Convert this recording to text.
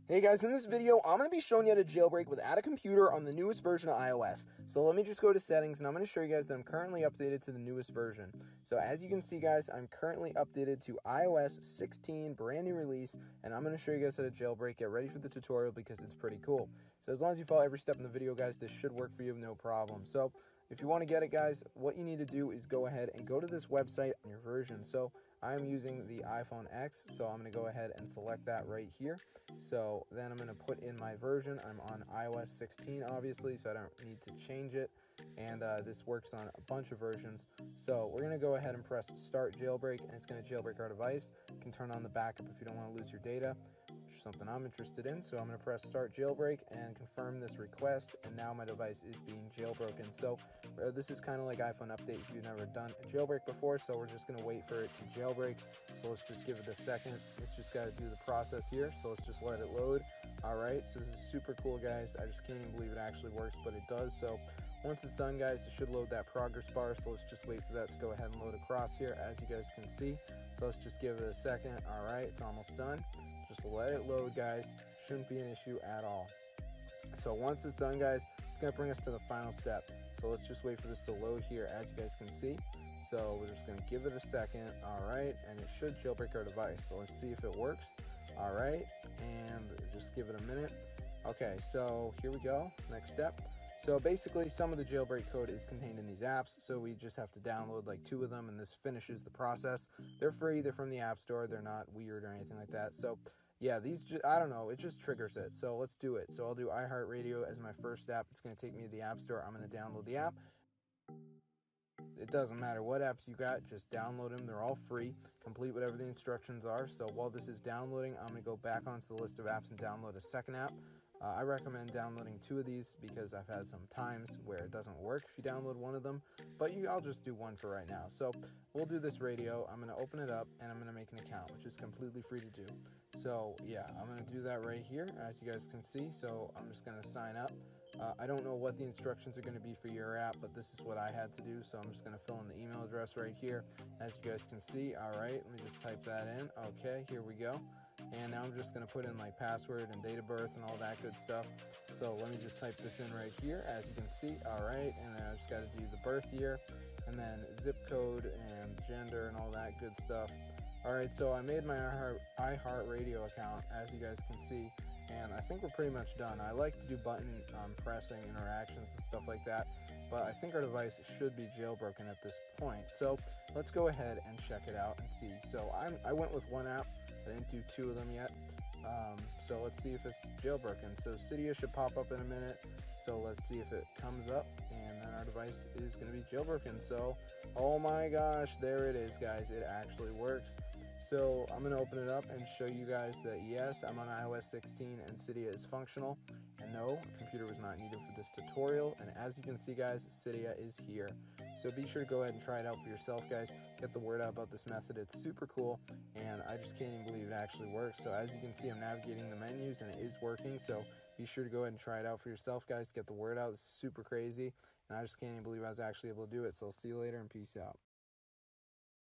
Hey guys, in this video, I'm going to be showing you how to jailbreak without a computer on the newest version of iOS. So let me just go to settings, and I'm going to show you guys that I'm currently updated to the newest version. So as you can see guys, I'm currently updated to iOS 16, brand new release, and I'm going to show you guys how to jailbreak. Get ready for the tutorial because it's pretty cool. So as long as you follow every step in the video guys, this should work for you, no problem. So if you want to get it guys, what you need to do is go ahead and go to this website on your version. So I'm using the iPhone X, so I'm going to go ahead and select that right here. So then I'm going to put in my version. I'm on iOS 16 obviously, so I don't need to change it, and this works on a bunch of versions. So we're going to go ahead and press start jailbreak, and it's going to jailbreak our device. You can turn on the backup if you don't want to lose your data, which is something I'm interested in. So I'm going to press start jailbreak and confirm this request, and now my device is being jailbroken. So this is kind of like iPhone update if you've never done a jailbreak before, so we're just going to wait for it to jailbreak. So let's just give it a second. It's just got to do the process here, so let's just let it load. Alright, so this is super cool guys. I just can't even believe it actually works, but it does. So once it's done guys, it should load that progress bar, so let's just wait for that to go ahead and load across here, as you guys can see. So let's just give it a second. Alright, it's almost done. Just let it load guys. Shouldn't be an issue at all. So once it's done guys, it's going to bring us to the final step. So let's just wait for this to load here, as you guys can see. So we're just going to give it a second. Alright, and it should jailbreak our device. So let's see if it works. Alright, and just give it a minute. Okay, so here we go. Next step. So basically some of the jailbreak code is contained in these apps, so we just have to download like 2 of them, and this finishes the process. They're free, they're from the App Store, they're not weird or anything like that. So yeah, I don't know, it just triggers it. So let's do it. So I'll do iHeartRadio as my first app. It's going to take me to the App Store. I'm going to download the app. It doesn't matter what apps you got, just download them. They're all free. Complete whatever the instructions are. So while this is downloading, I'm going to go back onto the list of apps and download a second app. I recommend downloading 2 of these because I've had some times where it doesn't work if you download one of them, but I'll just do one for right now. So we'll do this radio. I'm going to open it up and I'm going to make an account, which is completely free to do. So yeah, I'm going to do that right here, as you guys can see. So I'm just going to sign up. I don't know what the instructions are going to be for your app, but this is what I had to do. So I'm just going to fill in the email address right here, as you guys can see. All right, let me just type that in. Okay, here we go. And now I'm just going to put in like password and date of birth and all that good stuff. So let me just type this in right here, as you can see. All right, and then I just got to do the birth year and then zip code and gender and all that good stuff. All right, so I made my iHeartRadio account, as you guys can see, and I think we're pretty much done. I like to do button pressing interactions and stuff like that, but I think our device should be jailbroken at this point. So let's go ahead and check it out and see. So I went with one app. I didn't do 2 of them yet. So let's see if it's jailbroken. So Cydia should pop up in a minute. So let's see if it comes up, and then our device is going to be jailbroken. So, oh my gosh, there it is, guys. It actually works. So I'm going to open it up and show you guys that yes, I'm on iOS 16 and Cydia is functional. And no, a computer was not needed for this tutorial. And as you can see, guys, Cydia is here. So be sure to go ahead and try it out for yourself, guys. Get the word out about this method. It's super cool, and I just can't even believe it actually works. So as you can see, I'm navigating the menus, and it is working. So be sure to go ahead and try it out for yourself, guys. Get the word out. This is super crazy, and I just can't even believe I was actually able to do it. So I'll see you later, and peace out.